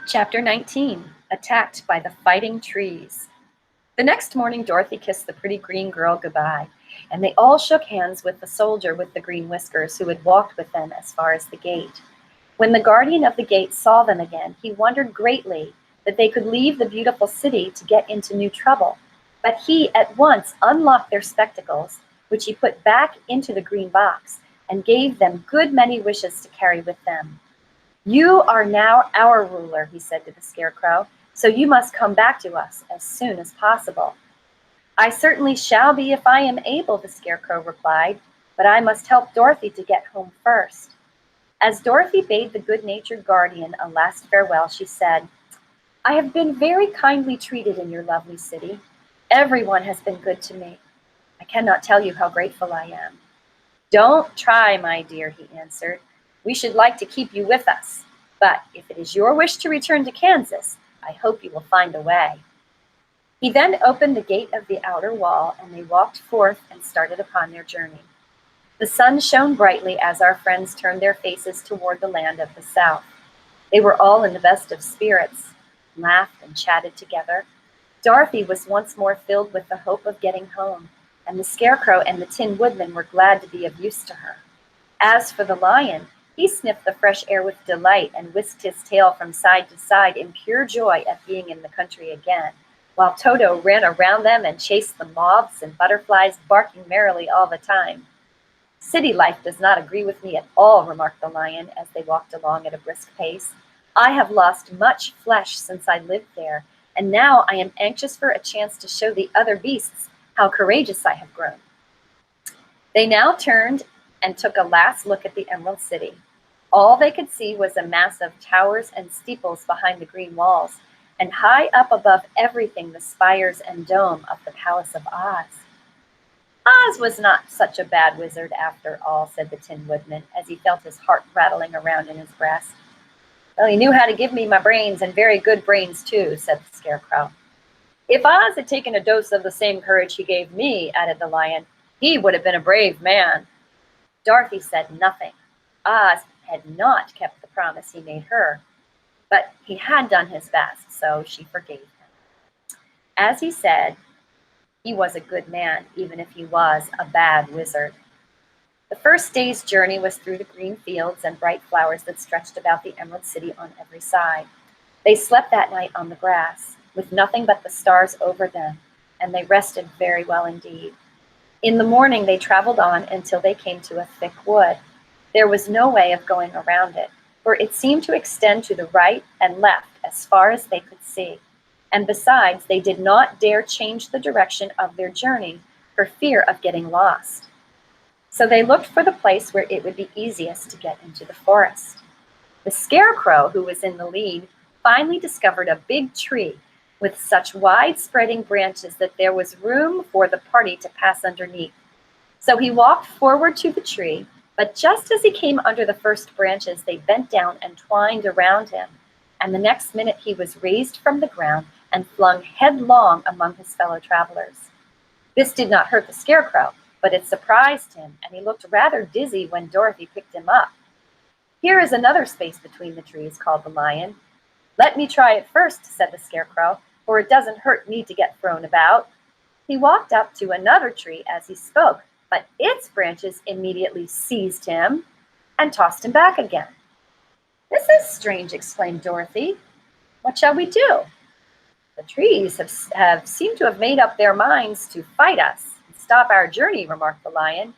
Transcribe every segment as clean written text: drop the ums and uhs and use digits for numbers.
Chapter 19, Attacked by the Fighting Trees. The next morning, Dorothy kissed the pretty green girl goodbye, and they all shook hands with the soldier with the green whiskers who had walked with them as far as the gate. When the guardian of the gate saw them again, he wondered greatly that they could leave the beautiful city to get into new trouble. But he at once unlocked their spectacles, which he put back into the green box, and gave them good many wishes to carry with them. "You are now our ruler," he said to the Scarecrow, "so you must come back to us as soon as possible." "I certainly shall be if I am able," the Scarecrow replied, "but I must help Dorothy to get home first." As Dorothy bade the good-natured guardian a last farewell, she said, "I have been very kindly treated in your lovely city. Everyone has been good to me. I cannot tell you how grateful I am." "Don't try, my dear," he answered. "We should like to keep you with us, but if it is your wish to return to Kansas, I hope you will find a way." He then opened the gate of the outer wall, and they walked forth and started upon their journey. The sun shone brightly as our friends turned their faces toward the land of the South. They were all in the best of spirits, laughed and chatted together. Dorothy was once more filled with the hope of getting home, and the Scarecrow and the Tin Woodman were glad to be of use to her. As for the Lion, he sniffed the fresh air with delight and whisked his tail from side to side in pure joy at being in the country again, while Toto ran around them and chased the moths and butterflies, barking merrily all the time. "City life does not agree with me at all," remarked the Lion as they walked along at a brisk pace. "I have lost much flesh since I lived there, and now I am anxious for a chance to show the other beasts how courageous I have grown." They now turned and took a last look at the Emerald City. All they could see was a mass of towers and steeples behind the green walls, and high up above everything the spires and dome of the Palace of Oz. "Oz was not such a bad wizard after all," said the Tin Woodman, as he felt his heart rattling around in his breast. "Well, he knew how to give me my brains, and very good brains too," said the Scarecrow. "If Oz had taken a dose of the same courage he gave me," added the Lion, "he would have been a brave man." Dorothy said nothing. Oz had not kept the promise he made her, but he had done his best, so she forgave him. As he said, he was a good man, even if he was a bad wizard. The first day's journey was through the green fields and bright flowers that stretched about the Emerald City on every side. They slept that night on the grass, with nothing but the stars over them, and they rested very well indeed. In the morning they traveled on until they came to a thick wood. There was no way of going around it, for it seemed to extend to the right and left as far as they could see. And besides, they did not dare change the direction of their journey for fear of getting lost. So they looked for the place where it would be easiest to get into the forest. The Scarecrow, who was in the lead, finally discovered a big tree with such wide-spreading branches that there was room for the party to pass underneath. So he walked forward to the tree, but just as he came under the first branches, they bent down and twined around him, and the next minute he was raised from the ground and flung headlong among his fellow travelers. This did not hurt the Scarecrow, but it surprised him, and he looked rather dizzy when Dorothy picked him up. "Here is another space between the trees," called the Lion. "Let me try it first," said the Scarecrow, "for it doesn't hurt me to get thrown about." He walked up to another tree as he spoke, but its branches immediately seized him and tossed him back again. "This is strange," exclaimed Dorothy. "What shall we do?" "The trees have seemed to have made up their minds to fight us and stop our journey," remarked the Lion.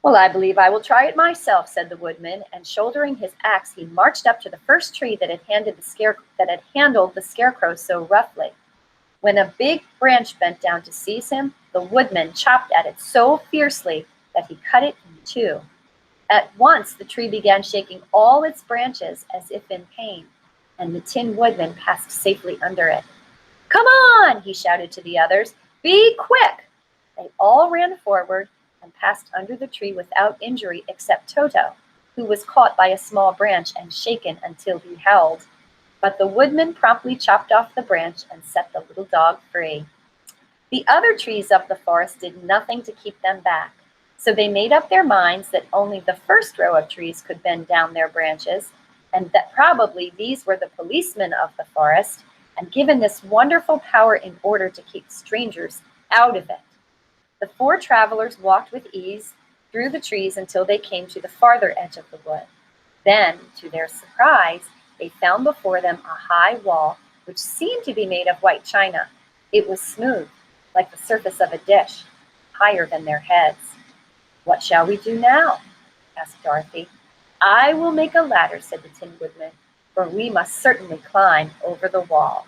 "Well, I believe I will try it myself," said the Woodman, and shouldering his axe, he marched up to the first tree that had handled the Scarecrow so roughly. When a big branch bent down to seize him, the Woodman chopped at it so fiercely that he cut it in two. At once the tree began shaking all its branches as if in pain, and the Tin Woodman passed safely under it. "Come on!" he shouted to the others. "Be quick!" They all ran forward and passed under the tree without injury except Toto, who was caught by a small branch and shaken until he howled. But the Woodman promptly chopped off the branch and set the little dog free. The other trees of the forest did nothing to keep them back, so they made up their minds that only the first row of trees could bend down their branches, and that probably these were the policemen of the forest, and given this wonderful power in order to keep strangers out of it. The four travelers walked with ease through the trees until they came to the farther edge of the wood. Then, to their surprise, they found before them a high wall which seemed to be made of white china. It was smooth, like the surface of a dish, higher than their heads. "What shall we do now?" asked Dorothy. "I will make a ladder," said the Tin Woodman, "for we must certainly climb over the wall."